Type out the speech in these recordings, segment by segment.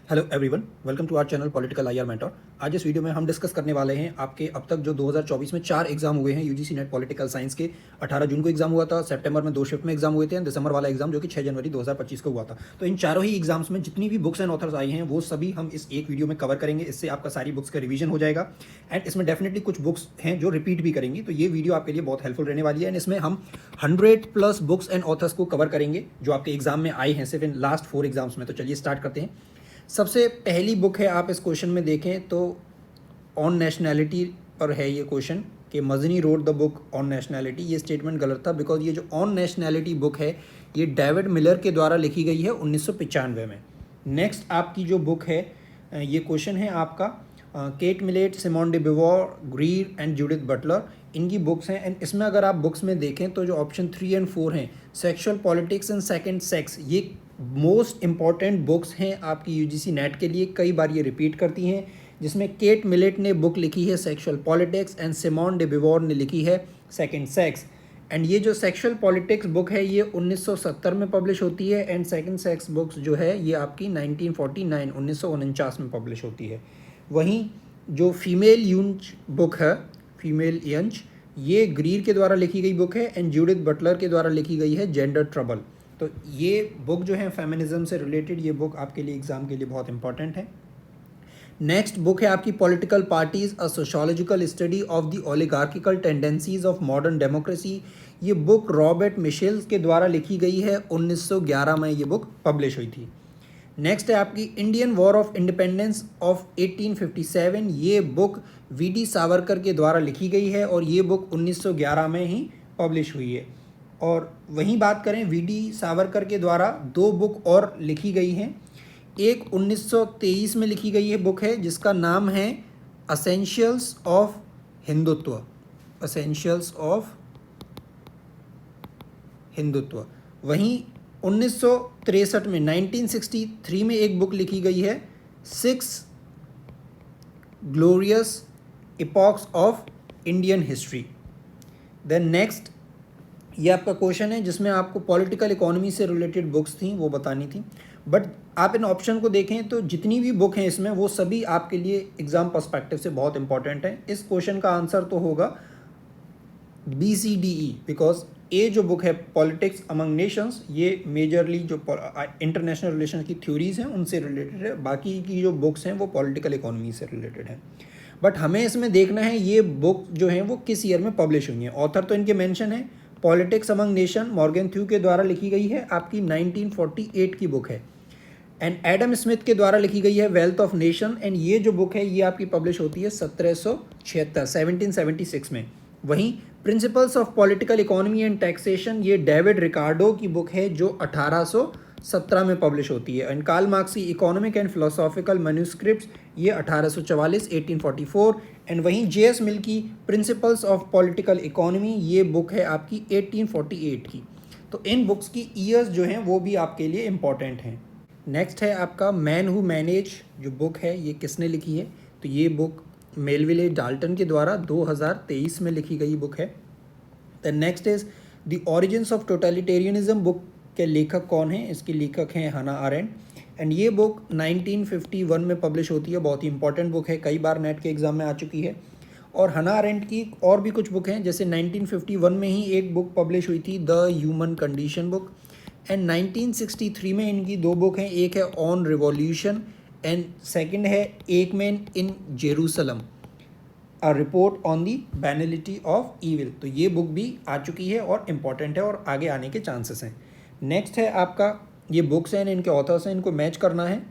Hello everyone, welcome to our channel political IR mentor. आज इस video में हम डिस्कस करने वाले हैं आपके अब तक जो 2024 में 4 एग्जाम हुए हैं यूजीसी नेट पॉलिटिकल साइंस के। 18 जून को एग्जाम हुआ था, सितंबर में 2 शिफ्ट में एग्जाम हुए थे, एंड दिसंबर वाला एग्जाम जो कि 6 जनवरी 2025 को हुआ था। तो इन चारों ही एग्जाम्स में जितनी भी बुक्स एंड ऑथर्स आई हैं वो सभी हम इस एक वीडियो में कवर करेंगे। इससे आपका सारी बुक्स का रिवीजन हो जाएगा एंड इसमें डेफिनेटली कुछ बुक्स हैं जो रिपीट भी करेंगी, तो ये वीडियो आपके लिए बहुत हेल्पफुल रहने वाली है। एंड इसमें हम 100+ बुक्स एंड ऑथर्स को कवर करेंगे जो आपके एग्जाम में आए हैं सिर्फ इन लास्ट 4 एग्जाम्स में। तो चलिए स्टार्ट करते हैं। सबसे पहली बुक है, आप इस क्वेश्चन में देखें तो ऑन नेशनैलिटी पर है ये क्वेश्चन कि Mazzini wrote the book on nationality. ये स्टेटमेंट गलत था बिकॉज ये जो ऑन नेशनैलिटी बुक है ये डेविड मिलर के द्वारा लिखी गई है 1995 में। नेक्स्ट आपकी जो बुक है, ये क्वेश्चन है आपका Kate Millett, Simone de Beauvoir, Greer and Judith Butler, इनकी बुक्स हैं। एंड इसमें अगर आप बुक्स में देखें तो जो ऑप्शन 3 एंड 4 हैं, sexual politics and second sex, ये मोस्ट इम्पॉर्टेंट बुक्स हैं आपकी यूजीसी नेट के लिए। कई बार ये रिपीट करती हैं, जिसमें केट मिलेट ने बुक लिखी है sexual politics and Simone de Beauvoir ने लिखी है सेकंड सेक्स। एंड ये जो सेक्सुअल पॉलिटिक्स बुक है ये 1970 में पब्लिश होती है एंड सेकंड सेक्स बुक्स जो है ये आपकी 1949 में पब्लिश होती है। वहीं जो फीमेल यंच बुक है, फीमेल यंच, ये ग्रीर के द्वारा लिखी गई बुक है एंड जूडिथ बटलर के द्वारा लिखी गई है जेंडर ट्रबल। तो ये बुक जो है फेमिनिज्म से रिलेटेड, ये बुक आपके लिए एग्जाम के लिए बहुत इंपॉर्टेंट है। नेक्स्ट बुक है आपकी political parties a sociological study of the oligarchical tendencies of modern democracy. ये बुक रॉबर्ट मिशेल के द्वारा लिखी गई है, 1911 में ये बुक पब्लिश हुई थी। नेक्स्ट है आपकी Indian war of independence of 1857। ये बुक वी.डी. सावरकर के द्वारा लिखी गई है और ये बुक 1911 में ही पब्लिश हुई है। और वहीं बात करें वी.डी. सावरकर के द्वारा 2 बुक और लिखी गई हैं। एक 1923 में लिखी गई है बुक है जिसका नाम है essentials of Hindutva, essentials of Hindutva. वहीं 1963 में 1963 में एक बुक लिखी गई है 6 glorious epochs of Indian history. Then next ये आपका क्वेश्चन है जिसमें आपको पॉलिटिकल इकोनॉमी से रिलेटेड बुक्स थी वो बतानी थी, बट आप इन ऑप्शन को देखें तो जितनी भी बुक हैं इसमें वो सभी आपके लिए एग्जाम पर्सपेक्टिव से बहुत इंपॉर्टेंट है। इस क्वेश्चन का आंसर तो होगा BCDE, बिकॉज ये जो बुक है पॉलिटिक्स अमंग नेशंस, ये मेजरली जो इंटरनेशनल रिलेशन की थ्योरीज हैं उनसे रिलेटेड है। बाकी की जो बुक्स हैं वो पॉलिटिकल इकोनॉमी से रिलेटेड है। बट हमें इसमें देखना है ये बुक जो है वो किस ईयर में पब्लिश हुई है। ऑथर तो इनके मेंशन है, पॉलिटिक्स अमंग नेशन मॉर्गन थ्यू के द्वारा लिखी गई है, आपकी 1948 की बुक है। एंड एडम स्मिथ के द्वारा लिखी गई है वेल्थ ऑफ नेशन, एंड ये जो बुक है ये आपकी पब्लिश होती है 1776 में। वहीं principles of political economy and taxation, ये डेविड रिकार्डो की बुक है जो 1817 में पब्लिश होती है। एंड कार्ल मार्क्स की इकोनॉमिक एंड फिलोसॉफिकल मैन्यूस्क्रिप्ट्स, ये 1844 1844। एंड वहीं J.S. मिल की प्रिंसिपल्स ऑफ पॉलिटिकल इकोनॉमी, ये बुक है आपकी 1848 की। तो इन बुक्स की ईयर्स जो हैं वो भी आपके लिए इंपॉर्टेंट हैं। नेक्स्ट है आपका मैन हु मैनेज, जो बुक है ये किसने लिखी है, तो ये बुक मेलविले डाल्टन के द्वारा 2023 में लिखी गई बुक है। The next is the origins of totalitarianism, book के लेखक कौन हैं, इसके लेखक हैं हना अरेंट। एंड ये बुक 1951 में पब्लिश होती है, बहुत ही इंपॉर्टेंट बुक है, कई बार नेट के एग्जाम में आ चुकी है। और हना अरेंट की और भी कुछ बुक हैं, जैसे 1951 में ही एक बुक पब्लिश हुई थी the human condition book. And 1963 में इनकी 2 बुक हैं, एक है ऑन रिवॉल्यूशन एंड सेकंड है Eichmann in Jerusalem, a report on the banality of evil. तो ये बुक भी आ चुकी है और इम्पॉर्टेंट है और आगे आने के चांसेस हैं। नेक्स्ट है आपका, ये बुक्स हैं, इनके ऑथर्स हैं, इनको मैच करना है।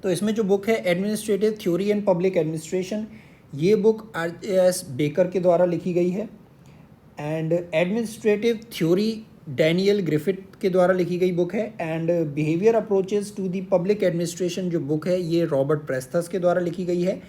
तो इसमें जो बुक है administrative theory and public administration, ये बुक R.S. बेकर के द्वारा लिखी गई है। And administrative theory Daniel Griffith के द्वारा लिखी गई बुक है। And behaviour approaches to the public administration जो बुक है ये रॉबर्ट प्रेस्थस के द्वारा लिखी गई है।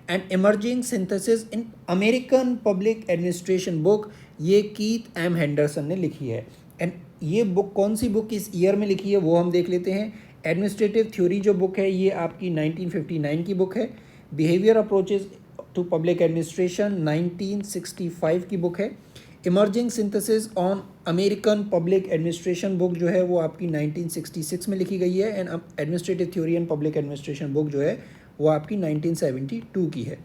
And emerging synthesis in American public administration book, ये कीथ एम हेंडरसन ने लिखी है। एंड ये बुक कौन सी बुक किस ईयर में लिखी है वो हम देख लेते हैं। एडमिनिस्ट्रेटिव थ्योरी जो बुक है ये आपकी 1959 की बुक है। Behaviour approaches to public administration 1965 की बुक है। Emerging synthesis on American public administration book जो है वो आपकी 1966 में लिखी गई है, and administrative theory and public administration book जो है वो आपकी 1972 की है।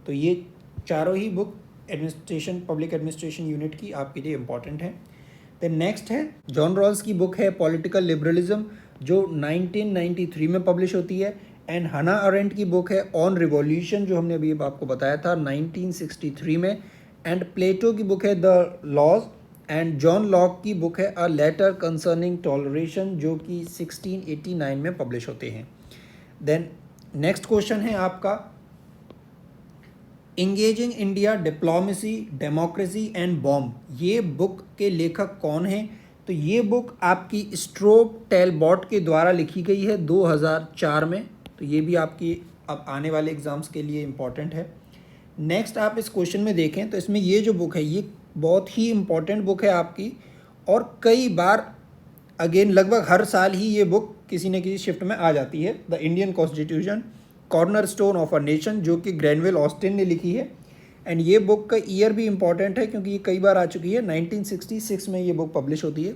तो ये चारों ही book administration public administration unit की आपके लिए इंपॉर्टेंट है। देन नेक्स्ट है जॉन रॉल्स की बुक है पॉलिटिकल लिबरलिज्म, जो 1993 में पब्लिश होती है, एंड हना अरेंट की बुक है ऑन रिवॉल्यूशन, जो हमने अभी आपको बताया था 1963 में, एंड प्लेटो की बुक है the laws, and John Locke की बुक है अ लेटर कंसर्निंग टॉलरेशन, जो कि 1689 में पब्लिश होते हैं। देन नेक्स्ट क्वेश्चन है आपका engaging India diplomacy democracy and bomb, ये बुक के लेखक कौन हैं? तो ये बुक आपकी स्ट्रोप टेलबॉट के द्वारा लिखी गई है 2004 में। तो ये भी आपकी अब आने वाले एग्ज़ाम्स के लिए इम्पॉर्टेंट है। नेक्स्ट आप इस क्वेश्चन में देखें तो इसमें ये जो बुक है ये बहुत ही इम्पॉर्टेंट बुक है आपकी, और कई बार अगेन लगभग हर साल ही ये बुक किसी न किसी शिफ्ट में आ जाती है। The Indian constitution corner stone of a nation, जो कि ग्रैनविल ऑस्टिन ने लिखी है, एंड ये बुक का ईयर भी इम्पॉर्टेंट है क्योंकि ये कई बार आ चुकी है। 1966 में ये बुक पब्लिश होती है।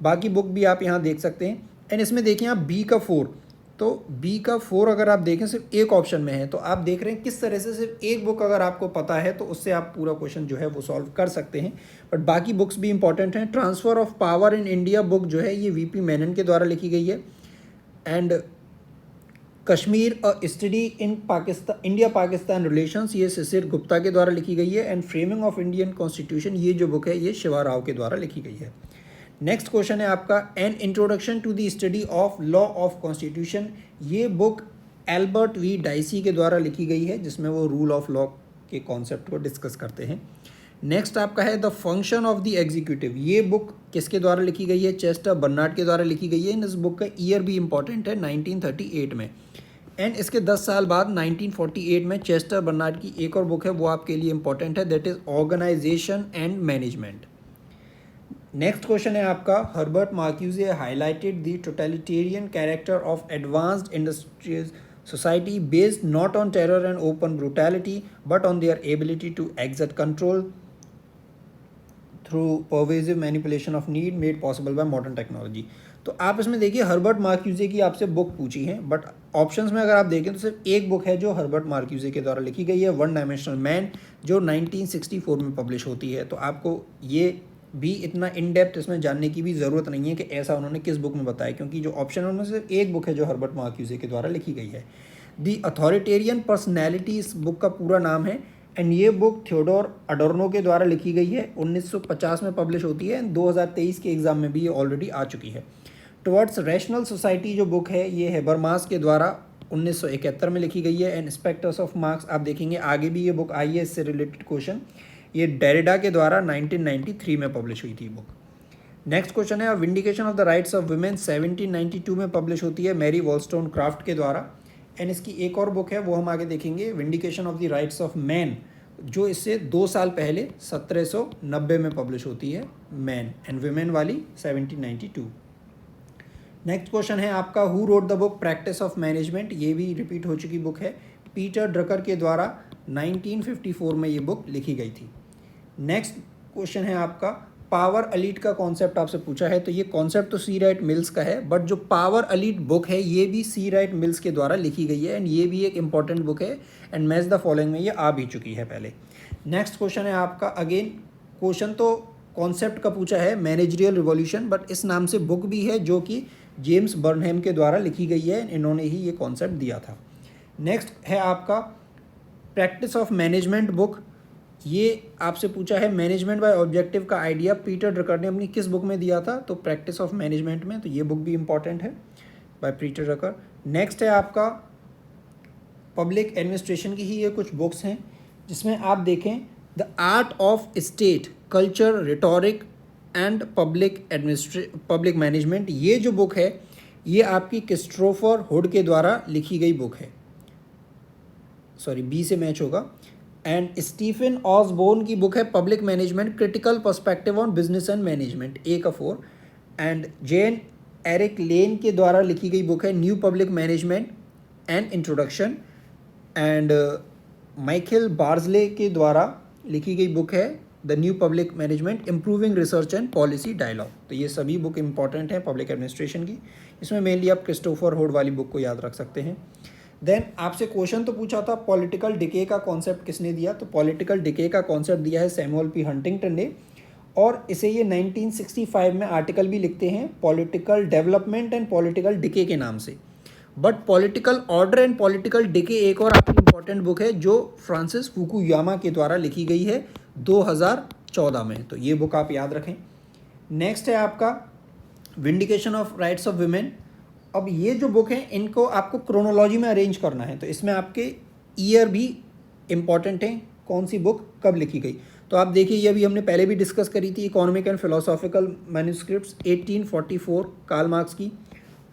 बाकी बुक भी आप यहाँ देख सकते हैं। एंड इसमें देखें आप बी का 4, तो बी का 4 अगर आप देखें सिर्फ एक ऑप्शन में है, तो आप देख रहे हैं किस तरह से सिर्फ एक बुक अगर आपको पता है तो उससे आप पूरा क्वेश्चन जो है वो सॉल्व कर सकते हैं। बट बाकी बुक्स भी इंपॉर्टेंट हैं। Transfer of power in India book जो है ये वीपी मेनन के द्वारा लिखी गई है, and Kashmir a study in Pakistan India Pakistan relations ये शिशिर गुप्ता के द्वारा लिखी गई है, and framing of Indian constitution ये जो बुक है ये शिवा राव के द्वारा लिखी गई है। नेक्स्ट क्वेश्चन है आपका an introduction to the study of law of constitution, ये बुक एल्बर्ट वी डाइसी के द्वारा लिखी गई है, जिसमें वो रूल ऑफ लॉ के कॉन्सेप्ट को डिस्कस करते हैं। नेक्स्ट आपका है the function of the executive, ये बुक किसके द्वारा लिखी गई है? चेस्टर बर्नार्ड के द्वारा लिखी गई है। इस बुक का ईयर भी इंपॉर्टेंट है 1938 में, एंड इसके 10 साल बाद 1948 में चेस्टर बर्नार्ड की एक और बुक है वो आपके लिए इंपॉर्टेंट है, that is organization and management. Next question है आपका Herbert Marcuse highlighted the totalitarian character of advanced industrial society based not on terror and open brutality but on their ability to exert control through pervasive manipulation of need made possible by modern technology। तो आप इसमें देखिए Herbert मार्क्यूजे की आपसे book पूछी है, but options में अगर आप देखें तो सिर्फ एक बुक है जो हर्बर्ट मार्क्यूजे के द्वारा लिखी गई है, वन डायमेंशनल मैन, जो 1964 में पब्लिश होती है। तो आपको ये भी इतना इन डेप्थ इसमें जानने की भी ज़रूरत नहीं है कि ऐसा उन्होंने किस बुक में बताया, क्योंकि जो ऑप्शन उनमें से एक बुक है जो हर्बर्ट मार्क्यूजे के द्वारा लिखी गई है। दी अथॉरिटेरियन पर्सनैलिटी इस बुक का पूरा नाम है, एंड ये बुक थियोडोर अडोर्नो के द्वारा लिखी गई है, 1950 में पब्लिश होती है, एंड 2023 के एग्ज़ाम में भी ये ऑलरेडी आ चुकी है। टुवर्ड्स रैशनल सोसाइटी जो बुक है ये हेबरमास के द्वारा 1971 में लिखी गई है, एंड स्पेक्टर्स ऑफ मार्क्स आप देखेंगे आगे भी ये बुक आई है इससे रिलेटेड क्वेश्चन, ये डेरिडा के द्वारा 1993 में पब्लिश हुई थी बुक। नेक्स्ट क्वेश्चन है vindication of the rights of women 1792 में पब्लिश होती है मैरी वॉलस्टोनक्राफ्ट के द्वारा, एंड इसकी एक और बुक है वो हम आगे देखेंगे vindication of the rights of man, जो इससे 2 साल पहले 1790 में पब्लिश होती है मैन, एंड वुमेन वाली 1792। नेक्स्ट क्वेश्चन है आपका who wrote the book practice of management, ये भी रिपीट हो चुकी बुक है, पीटर ड्रकर के द्वारा 1954 में ये बुक लिखी गई थी। नेक्स्ट क्वेश्चन है आपका पावर अलीट का कॉन्सेप्ट आपसे पूछा है, तो ये कॉन्सेप्ट तो सी राइट मिल्स का है, बट जो पावर अलीट बुक है ये भी सी राइट मिल्स के द्वारा लिखी गई है, एंड ये भी एक इंपॉर्टेंट बुक है, एंड मैच द फॉलोइंग में ये आ भी चुकी है पहले। नेक्स्ट क्वेश्चन है आपका अगेन क्वेश्चन तो कॉन्सेप्ट का पूछा है मैनेजरियल रिवॉल्यूशन, बट इस नाम से बुक भी है जो कि जेम्स बर्नहेम के द्वारा लिखी गई है, इन्होंने ही ये कॉन्सेप्ट दिया था। नेक्स्ट है आपका प्रैक्टिस ऑफ मैनेजमेंट बुक, ये आपसे पूछा है मैनेजमेंट बाय ऑब्जेक्टिव का आइडिया पीटर ड्रकर ने अपनी किस बुक में दिया था, तो प्रैक्टिस ऑफ मैनेजमेंट में, तो ये बुक भी इंपॉर्टेंट है बाय पीटर ड्रकर। नेक्स्ट है आपका पब्लिक एडमिनिस्ट्रेशन की ही ये कुछ बुक्स हैं जिसमें आप देखें the art of state culture rhetoric and public management, ये जो बुक है ये आपकी क्रिस्टोफर हुड के द्वारा लिखी गई बुक है, सॉरी बी से मैच होगा, एंड स्टीफन ऑसबोर्न की बुक है public management critical perspective on business and management, A का 4, एंड जेन एरिक लेन के द्वारा लिखी गई बुक है new public management and introduction, and Michael Barzelay के द्वारा लिखी गई बुक है the new public management, improving research and policy dialogue. तो ये सभी बुक इंपॉर्टेंट हैं पब्लिक एडमिनिस्ट्रेशन की। इसमें मेनली आप क्रिस्टोफर होड वाली बुक को याद रख सकते हैं। देन आपसे क्वेश्चन तो पूछा था पॉलिटिकल डिके का कॉन्सेप्ट किसने दिया, तो पॉलिटिकल डिके का कॉन्सेप्ट दिया है सैमुअल पी हंटिंगटन ने, और इसे ये 1965 में आर्टिकल भी लिखते हैं political development and political decay के नाम से। But political order and political decay एक और आपकी इंपॉर्टेंट बुक है जो फ्रांसिस फुकुयामा के द्वारा लिखी गई है 2014 में, तो ये बुक आप याद रखें। नेक्स्ट है आपका vindication of rights of women. अब ये जो बुक है इनको आपको क्रोनोलॉजी में अरेंज करना है, तो इसमें आपके ईयर भी इम्पॉर्टेंट है, कौन सी बुक कब लिखी गई। तो आप देखिए ये अभी हमने पहले भी डिस्कस करी थी, economic and philosophical manuscripts 1844 Karl Marx की,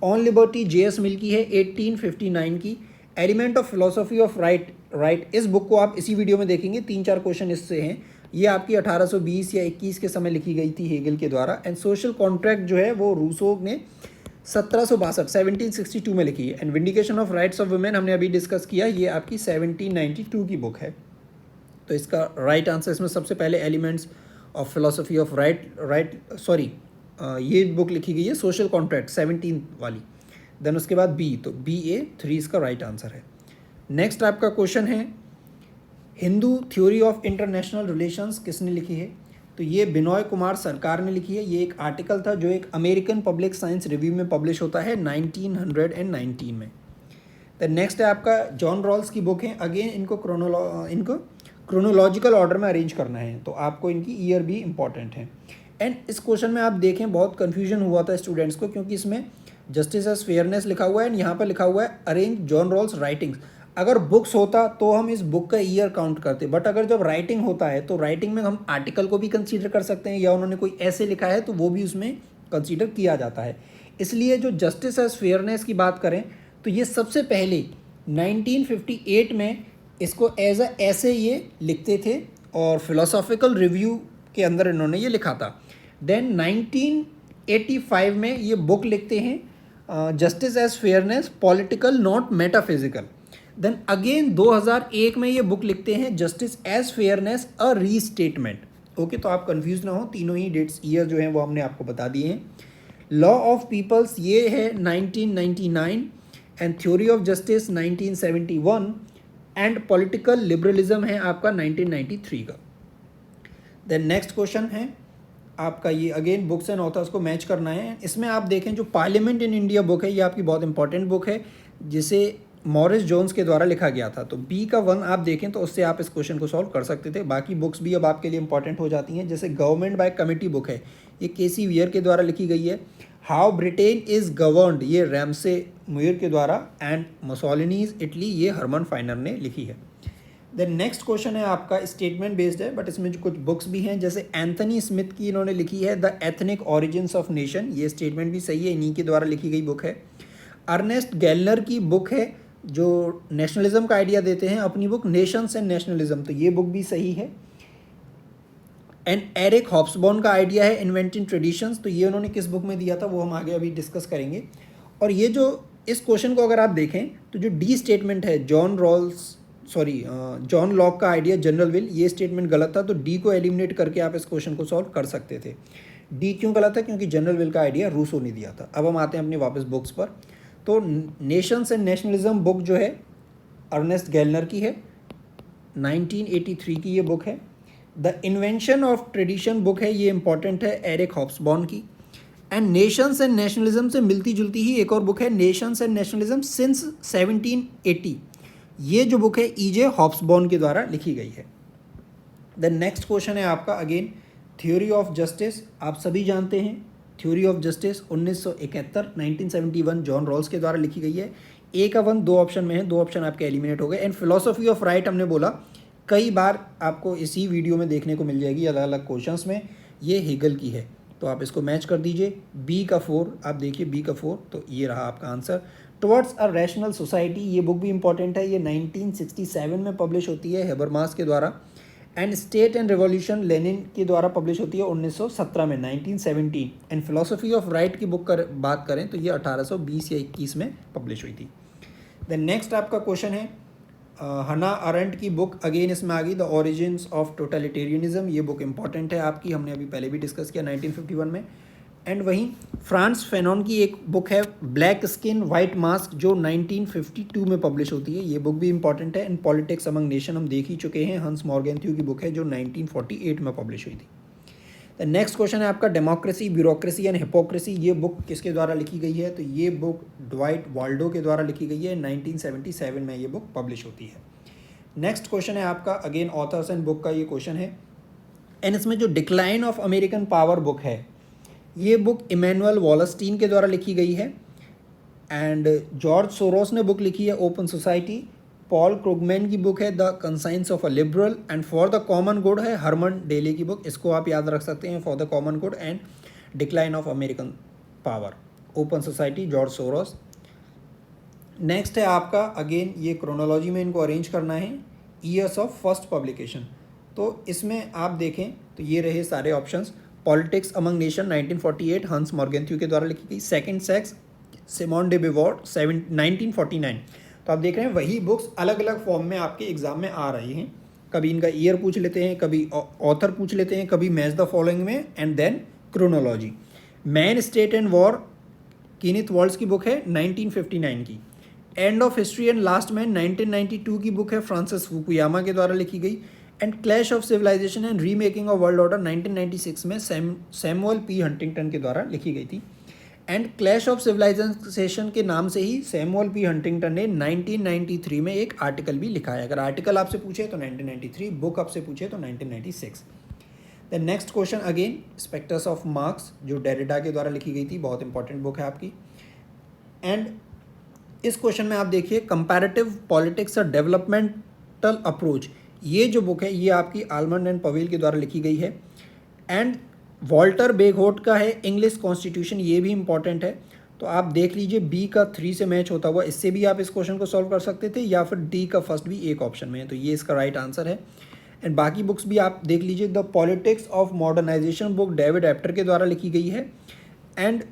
ऑन लिबर्टी जेएस मिल की है 1859 की, element of philosophy of right इस बुक को आप इसी वीडियो में देखेंगे, 3-4 क्वेश्चन इससे हैं। ये आपकी 1820 या 21 के समय लिखी गई थी हेगल के द्वारा। एंड सोशल कॉन्ट्रैक्ट जो है वो रूसो ने 1762 में लिखी है। And vindication of rights of women हमने अभी डिस्कस किया, ये आपकी 1792 की बुक है। तो इसका राइट आंसर इसमें सबसे पहले एलिमेंट्स ऑफ फिलोसफी ऑफ ये बुक लिखी गई है सोशल कॉन्ट्रैक्ट 17 वाली। देन उसके बाद बी, तो BA3 इसका राइट आंसर है। नेक्स्ट आपका क्वेश्चन है Hindu theory of international relations किसने लिखी है, तो ये बिनॉय कुमार सरकार ने लिखी है। ये एक आर्टिकल था जो एक अमेरिकन पब्लिक साइंस रिव्यू में पब्लिश होता है 1919 में। द नेक्स्ट है आपका जॉन रॉल्स की बुक है। अगेन इनको क्रोनोलॉजिकल ऑर्डर में अरेंज करना है, तो आपको इनकी ईयर भी इंपॉर्टेंट है। एंड इस क्वेश्चन में आप देखें बहुत कन्फ्यूजन हुआ था स्टूडेंट्स को, क्योंकि इसमें जस्टिस एज फेयरनेस लिखा हुआ है एंड यहाँ पर लिखा हुआ है अरेंज जॉन रॉल्स राइटिंग्स। अगर बुक्स होता तो हम इस बुक का ईयर काउंट करते, बट अगर जब राइटिंग होता है तो राइटिंग में हम आर्टिकल को भी कंसीडर कर सकते हैं, या उन्होंने कोई ऐसे लिखा है तो वो भी उसमें कंसीडर किया जाता है। इसलिए जो जस्टिस एज फेयरनेस की बात करें तो ये सबसे पहले 1958 में इसको एज अ ऐसे ये लिखते थे और फिलोसॉफिकल रिव्यू के अंदर इन्होंने ये लिखा था। देन 1985 में ये बुक लिखते हैं justice as fairness political not metaphysical. Then again 2001 में ये बुक लिखते हैं justice as fairness a restatement. Okay, तो आप कंफ्यूज ना हो, तीनों ही डेट्स ईयर जो हैं वो हमने आपको बता दिए हैं। लॉ ऑफ पीपल्स ये है 1999 and theory of justice 1971 and political liberalism है आपका 1993 का। देन नेक्स्ट क्वेश्चन है आपका ये अगेन बुक्स एंड ऑथर्स को मैच करना है। इसमें आप देखें जो पार्लियामेंट इन इंडिया बुक है ये आपकी बहुत इंपॉर्टेंट बुक है जिसे मॉरिस जोन्स के द्वारा लिखा गया था। तो बी का 1 आप देखें तो उससे आप इस क्वेश्चन को सॉल्व कर सकते थे। बाकी बुक्स भी अब आपके लिए इंपॉर्टेंट हो जाती हैं, जैसे गवर्नमेंट बाय कमिटी बुक है, ये केसी वियर के द्वारा लिखी गई है। हाउ ब्रिटेन इज़ गवर्नड, ये रैमसे मुयर के द्वारा, एंड मुसोलिनीज इटली, ये हरमन फाइनर ने लिखी है। देन नेक्स्ट क्वेश्चन है आपका स्टेटमेंट बेस्ड है, बट इसमें जो कुछ बुक्स भी हैं जैसे एंथनी स्मिथ की इन्होंने लिखी है the ethnic origins of nation, ये स्टेटमेंट भी सही है, इन्हीं के द्वारा लिखी गई बुक है। अर्नेस्ट गैलनर की बुक है जो नेशनलिज्म का आइडिया देते हैं, अपनी बुक नेशंस एंड नेशनलिज्म, तो ये बुक भी सही है। एंड एरिक हॉब्सबॉर्न का आइडिया है इन्वेंटिंग ट्रेडिशंस, तो ये उन्होंने किस बुक में दिया था वो हम आगे अभी डिस्कस करेंगे। और ये जो इस क्वेश्चन को अगर आप देखें तो जो डी स्टेटमेंट है जॉन लॉक का आइडिया जनरल विल, ये स्टेटमेंट गलत था, तो डी को एलिमिनेट करके आप इस क्वेश्चन को सॉल्व कर सकते थे। डी क्यों गलत है, क्योंकि जनरल विल का आइडिया रूसो ने दिया था। अब हम आते हैं अपनी वापस बुक्स पर। तो नेशंस एंड नेशनलिज्म बुक जो है अर्नेस्ट गैलनर की है, 1983 की ये बुक है। The invention of tradition book है, ये इंपॉर्टेंट है, एरिक हॉब्सबॉर्न की। एंड नेशंस एंड नेशनलिज्म से मिलती जुलती ही एक और बुक है, नेशंस एंड नेशनलिज्म सिंस 1780, ये जो बुक है ईजे हॉब्सबॉर्न के द्वारा लिखी गई है। द नेक्स्ट क्वेश्चन है आपका अगेन थ्योरी ऑफ जस्टिस, आप सभी जानते हैं theory of justice 1971 John Rawls के द्वारा लिखी गई है। ए का 1 2 ऑप्शन में है, 2 ऑप्शन आपके एलिमिनेट हो गए। एंड फिलोसफी ऑफ राइट हमने बोला कई बार आपको इसी वीडियो में देखने को मिल जाएगी अलग अलग क्वेश्चंस में, ये हेगल की है, तो आप इसको मैच कर दीजिए। बी का 4 आप देखिए, बी का 4, तो ये रहा आपका answer. Towards a rational society, ये बुक भी इंपॉर्टेंट है, ये 1967 में पब्लिश होती है हेबरमास के द्वारा। And state and revolution Lenin के द्वारा पब्लिश होती है 1917 में 1917। एंड फिलोसफी ऑफ राइट की बुक बात करें तो ये 1820 या 21 में पब्लिश हुई थी। देन नेक्स्ट आपका क्वेश्चन है हना अरेंट की बुक अगेन इसमें आ गई, द ओरिजिन्स ऑफ टोटलिटेरियनिज्म। ये बुक इंपॉर्टेंट है आपकी, हमने अभी पहले भी डिस्कस किया 1951 में। एंड वहीं फ्रांस फैनॉन की एक बुक है ब्लैक स्किन वाइट मास्क, जो 1952 में पब्लिश होती है। ये बुक भी इंपॉर्टेंट है। इन पॉलिटिक्स अमंग नेशन हम देख ही चुके हैं, हंस मॉर्गेंथ्यू की बुक है जो 1948 में पब्लिश हुई थी। द नेक्स्ट क्वेश्चन है आपका डेमोक्रेसी, ब्यूरोक्रेसी एंड हिपोक्रेसी। ये बुक किसके द्वारा लिखी गई है? तो ये बुक ड्वाइट वाल्डो के द्वारा लिखी गई है। 1977 में ये बुक पब्लिश होती है। नेक्स्ट क्वेश्चन है आपका अगेन ऑथर्स एंड बुक का ये क्वेश्चन है, एंड इसमें जो decline of American power book है, ये बुक इमैनुअल वॉलस्टीन के द्वारा लिखी गई है। एंड जॉर्ज सोरोस ने बुक लिखी है ओपन सोसाइटी। पॉल क्रुगमैन की बुक है the conscience of a liberal. And for the common good है हरमन डेले की बुक। इसको आप याद रख सकते हैं, for the common good and decline of American power, open society, George Soros. Next है आपका अगेन ये क्रोनोलॉजी में इनको अरेंज करना है, ईयर्स ऑफ फर्स्ट पब्लिकेशन। तो इसमें आप देखें तो ये रहे सारे ऑप्शंस। पॉलिटिक्स अमंग नेशन 1948 हंस मॉर्गेंथ्यू के द्वारा लिखी गई। Second sex Simone de Beauvoir 1949। तो आप देख रहे हैं वही बुक्स अलग अलग फॉर्म में आपके एग्जाम में आ रही हैं। कभी इनका ईयर पूछ लेते हैं, कभी ऑथर पूछ लेते हैं, कभी मैच द फॉलोइंग में, and then chronology. Man state and war Kenneth Waltz की बुक है 1959 की। End of history and last man 1992 की बुक है फ्रांसिस फुकुयामा के द्वारा लिखी गई। And clash of civilisation and remaking of world order 1996 में सैमुअल पी हंटिंगटन के द्वारा लिखी गई थी। एंड क्लैश ऑफ सिविलाइजेशन के नाम से ही सैमुअल पी हंटिंगटन ने 1993 में एक आर्टिकल भी लिखा है। अगर आर्टिकल आपसे पूछे तो 1993, बुक आपसे पूछे तो 1996। The next question again Spectres of Marx, जो डेरिडा के द्वारा लिखी गई थी, बहुत इंपॉर्टेंट बुक है आपकी। एंड इस क्वेश्चन में आप देखिए कंपैरेटिव पॉलिटिक्स और डेवलपमेंटल अप्रोच, ये जो बुक है ये आपकी आलमंड एंड पवेल के द्वारा लिखी गई है। एंड वॉल्टर बेगहोट का है इंग्लिश कॉन्स्टिट्यूशन, ये भी इंपॉर्टेंट है। तो आप देख लीजिए बी का 3 से मैच होता हुआ, इससे भी आप इस क्वेश्चन को सॉल्व कर सकते थे, या फिर डी का फर्स्ट भी एक ऑप्शन में है, तो ये इसका राइट आंसर है। एंड बाकी बुक्स भी आप देख लीजिए, the politics of modernization book David Apter के द्वारा लिखी गई है। एंड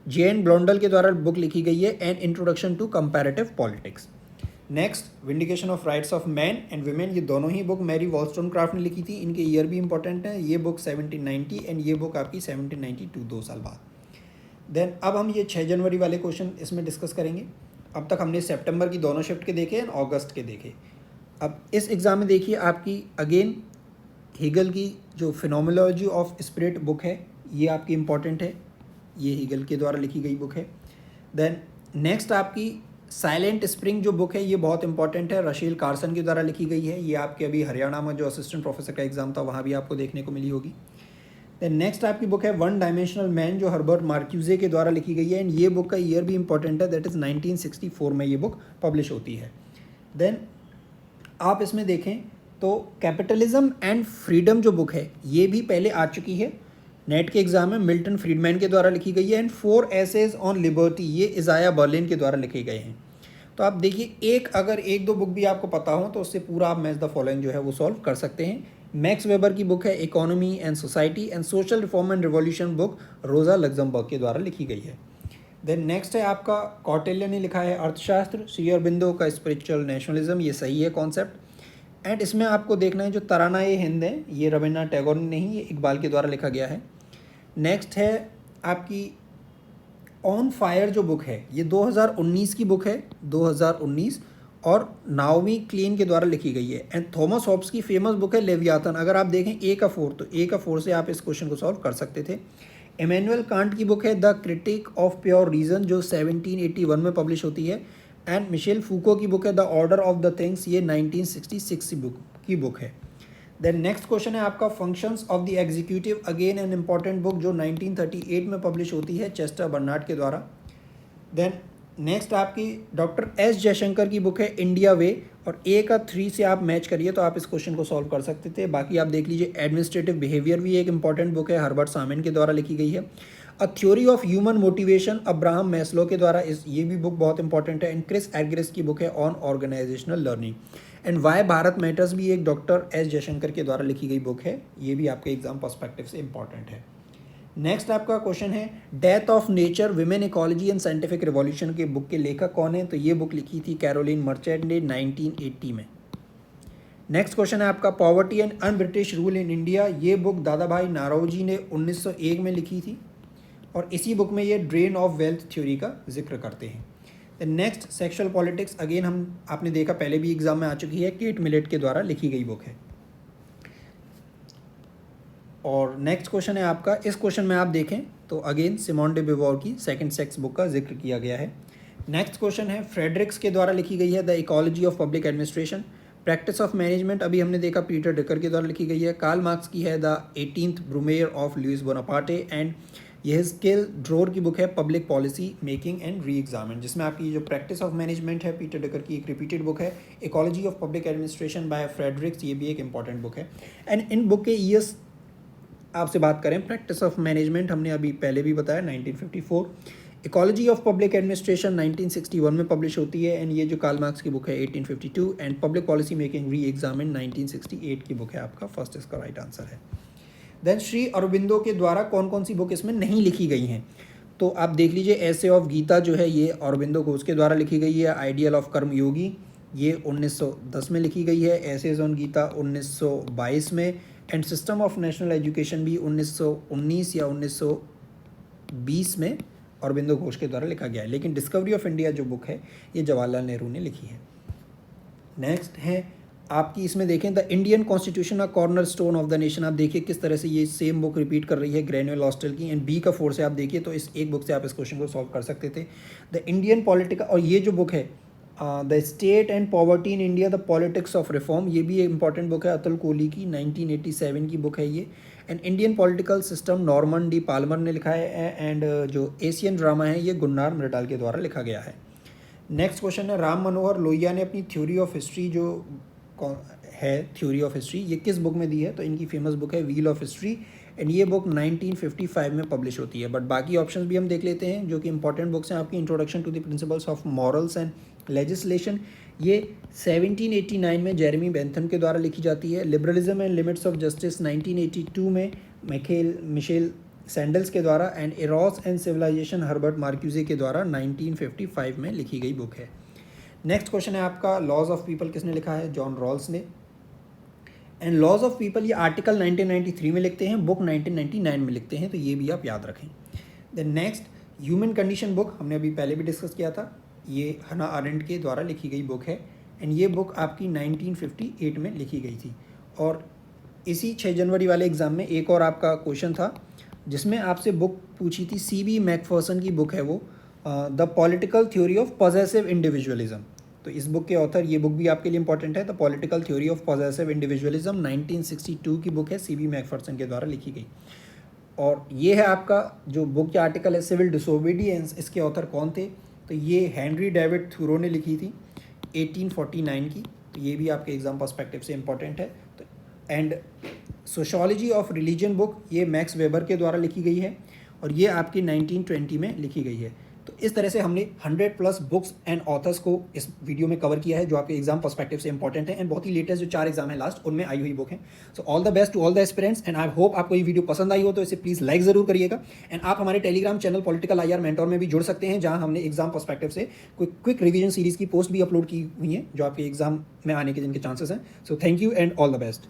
जेन ब्लॉन्डल के द्वारा बुक लिखी गई है, an introduction to comparative politics. Next vindication of rights of man and women, ये दोनों ही बुक मैरी वॉलस्टोनक्राफ्ट ने लिखी थी। इनके ईयर भी इंपॉर्टेंट है, ये बुक 1790 एंड ये बुक आपकी 1792, 2 साल बाद। देन अब हम ये 6 जनवरी वाले क्वेश्चन इसमें डिस्कस करेंगे। अब तक हमने सितंबर की दोनों शिफ्ट के देखे एंड अगस्त के देखे। अब इस एग्ज़ाम में देखिए आपकी अगेन हीगल की जो फिनोमेनोलॉजी ऑफ स्पिरिट बुक है, ये आपकी इंपॉर्टेंट है, ये हीगल के द्वारा लिखी गई बुक है। देन नेक्स्ट आपकी साइलेंट स्प्रिंग जो बुक है, ये बहुत इंपॉर्टेंट है, रशील कार्सन के द्वारा लिखी गई है। ये आपके अभी हरियाणा में जो असिस्टेंट प्रोफेसर का एग्जाम था वहाँ भी आपको देखने को मिली होगी। देन नेक्स्ट आपकी बुक है वन डायमेंशनल मैन, जो हर्बर्ट मार्क्यूजे के द्वारा लिखी गई है। एंड ये बुक का ईयर भी इंपॉर्टेंट है, दैट इज़ 1964 में ये बुक पब्लिश होती है। देन आप इसमें देखें तो कैपिटलिज्म एंड फ्रीडम जो बुक है, ये भी पहले आ चुकी है, नेट के एग्जाम में मिल्टन फ्रीडमैन के द्वारा लिखी गई है। एंड 4 एसेज ऑन लिबर्टी, ये इज़ाया बर्लिन के द्वारा लिखे गए हैं। तो आप देखिए अगर एक दो बुक भी आपको पता हो तो उससे पूरा आप मैच द फॉलोइंग जो है वो सॉल्व कर सकते हैं। मैक्स वेबर की बुक है economy and society and social reform and revolution book रोजा लग्जमबर्ग के द्वारा लिखी गई है। देन नेक्स्ट है आपका कौटिल्य ने लिखा है अर्थशास्त्र, श्री अरबिंदो का स्पिरिचुअल नेशनलिज्म, ये सही है कॉन्सेप्ट। एंड इसमें आपको देखना है जो तराना ये हिंद है, ये रविन्द्रनाथ टैगोर ने नहीं, ये इकबाल के द्वारा लिखा गया है। नेक्स्ट है आपकी ऑन फायर जो बुक है, ये 2019 की बुक है, 2019, और नाओमी क्लीन के द्वारा लिखी गई है। एंड थॉमस हॉब्स की फेमस बुक है लेवियाथन। अगर आप देखें ए का 4, तो ए का 4 से आप इस क्वेश्चन को सॉल्व कर सकते थे। इमैनुअल कांट की बुक है the critique of pure reason, जो 1781 में पब्लिश होती है। एंड मिशेल फूको की बुक है the order of the things, ये 1966 की बुक है। देन नेक्स्ट क्वेश्चन है आपका functions of the executive, again an important book जो 1938 में पब्लिश होती है चेस्टर बर्नार्ड के द्वारा। देन नेक्स्ट आपकी डॉक्टर एस जयशंकर की बुक है इंडिया वे, और ए का 3 से आप मैच करिए तो आप इस क्वेश्चन को सॉल्व कर सकते थे। बाकी आप देख लीजिए एडमिनिस्ट्रेटिव बिहेवियर भी एक इंपॉर्टेंट बुक है, हर्बर्ट सामिन के द्वारा लिखी गई है। A theory of human motivation Abraham Maslow के द्वारा, ये भी बुक बहुत इंपॉर्टेंट है। एंड क्रिस एग्रेस की बुक है on organisational learning. And why Bharat matters भी एक डॉक्टर एस जयशंकर के द्वारा लिखी गई बुक है, ये भी आपके एग्जाम पर्सपेक्टिव से इंपॉर्टेंट है। नेक्स्ट आपका क्वेश्चन है death of nature women ecology and scientific revolution के बुक के लेखक कौन है? तो ये बुक लिखी थी कैरोलिन मर्चेंट ने 1980 में। नेक्स्ट क्वेश्चन है आपका poverty and un British rule in India. ये बुक दादा भाई नारोजी ने 1901 में लिखी थी और इसी बुक में ये ड्रेन ऑफ वेल्थ थ्योरी का जिक्र करते हैं। The next sexual politics, again हम आपने देखा पहले भी एग्जाम में आ चुकी है, केट मिलेट के द्वारा लिखी गई बुक है। और नेक्स्ट क्वेश्चन है आपका, इस क्वेश्चन में आप देखें तो अगेन सिमोन डे बिवोर की सेकंड सेक्स बुक का जिक्र किया गया है। नेक्स्ट क्वेश्चन है फ्रेडरिक्स के द्वारा लिखी गई है the ecology of public administration. Practice of management अभी हमने देखा पीटर ड्रकर के द्वारा लिखी गई है। कार्ल मार्क्स की है the 18th Brumaire of Louis Bonaparte and Yehezkel Dror की बुक है public policy making and re examine, जिसमें आपकी जो प्रैक्टिस ऑफ मैनेजमेंट है पीटर ड्रकर की एक रिपीटेड बुक है। Ecology of public administration by Fredericks, ये भी एक इंपॉर्टेंट बुक है। एंड इन बुक के ईयर्स आपसे बात करें, प्रैक्टिस ऑफ मैनेजमेंट हमने अभी पहले भी बताया 1954, इकोलॉजी ऑफ पब्लिक एडमिनिस्ट्रेशन 1961 में पब्लिश होती है एंड ये जो कार्ल मार्क्स की बुक है 1852 एंड पब्लिक पॉलिसी मेकिंग री एग्जामिन 1968 की बुक है आपका, फर्स्ट इसका राइट आंसर है। देन श्री अरबिंदो के द्वारा कौन कौन सी बुक इसमें नहीं लिखी गई हैं? तो आप देख लीजिए ऐसे ऑफ गीता जो है ये अरबिंदो घोष के द्वारा लिखी गई है। आइडियल ऑफ कर्मयोगी ये 1910 में लिखी गई है। एसेज ऑन गीता 1922 में and system of national education भी 1919 या 1920 में अरबिंदो घोष के द्वारा लिखा गया है। लेकिन डिस्कवरी ऑफ इंडिया जो बुक है ये जवाहरलाल नेहरू ने लिखी है। नेक्स्ट है आपकी, इसमें देखें the Indian constitution a corner stone of the nation. आप देखिए किस तरह से ये सेम बुक रिपीट कर रही है ग्रैनुअल हॉस्टल की एंड बी का 4 से आप देखिए तो इस एक बुक से आप इस क्वेश्चन को सॉल्व कर सकते थे। द इंडियन पॉलिटिकल, और ये जो बुक है the state and poverty in India the politics of reform, ये भी एक इंपॉर्टेंट बुक है अतुल कोहली की 1987 की बुक है ये। And Indian political system Norman D Palmer ने लिखा है एंड जो एशियन ड्रामा है ये गुन्नार मृडाल के द्वारा लिखा गया है। नेक्स्ट क्वेश्चन है राम मनोहर लोहिया ने अपनी थ्योरी ऑफ हिस्ट्री जो है थ्योरी ऑफ हिस्ट्री ये किस बुक में दी है? तो इनकी फेमस बुक है व्हील ऑफ हिस्ट्री एंड ये बुक 1955 में पब्लिश होती है। बट बाकी ऑप्शंस भी हम देख लेते हैं जो कि इंपॉर्टेंट बुक्स हैं आपकी। Introduction to the principles of morals and legislation ये 1789 में जेरेमी बेंथम के द्वारा लिखी जाती है। Liberalism and limits of justice 1982 में मिशेल सैंडल्स के द्वारा and Eros and civilization Herbert Marcuse के द्वारा 1955 में लिखी गई बुक है। नेक्स्ट क्वेश्चन है आपका लॉज ऑफ पीपल किसने लिखा है? जॉन रॉल्स ने। एंड लॉज ऑफ पीपल ये आर्टिकल 1993 में लिखते हैं, बुक 1999 में लिखते हैं, तो ये भी आप याद रखें। Then next human condition book हमने अभी पहले भी डिस्कस किया था, ये हना आरेंट के द्वारा लिखी गई बुक है एंड ये बुक आपकी 1958 में लिखी गई थी। और इसी 6 जनवरी वाले एग्ज़ाम में एक और आपका क्वेश्चन था जिसमें आपसे बुक पूछी थी, CB मैकफर्सन की बुक है वो, the political theory of possessive individualism. तो इस बुक के ऑथर, ये बुक भी आपके लिए इंपॉर्टेंट है, the political theory of possessive individualism 1962 की बुक है, CB मैकफर्सन के द्वारा लिखी गई। और ये है आपका जो बुक के आर्टिकल है सिविल डिसोबीडियंस, इसके ऑथर कौन थे? तो ये हेनरी डेविड थूरो ने लिखी थी 1849 की, तो ये भी आपके एग्जाम पर्सपेक्टिव से इंपॉर्टेंट है। तो and sociology of religion book ये मैक्स वेबर के द्वारा लिखी गई है और ये आपकी 1920 में लिखी गई है। तो इस तरह से हमने 100+ बुक्स एंड ऑथर्स को इस वीडियो में कवर किया है जो आपके एग्जाम पर्सपेक्टिव से इंपॉर्टेंट है एंड बहुत ही लेटेस्ट जो 4 एग्जाम है लास्ट उनमें आई हुई बुक है। So all the best to all the aspirants and I hope आपको ये वीडियो पसंद आई हो तो इसे प्लीज़ लाइक ज़रूर करिएगा। एंड आप हमारे Telegram channel political IR mentor में भी जुड़ सकते हैं जहाँ हमने एग्जाम पर्सपेक्टिव से क्विक रिवीजन सीरीज़ की पोस्ट भी अपलोड की हुई है जो आपके एग्जाम में आने के जिनके चांसेस हैं। So thank you and all the best.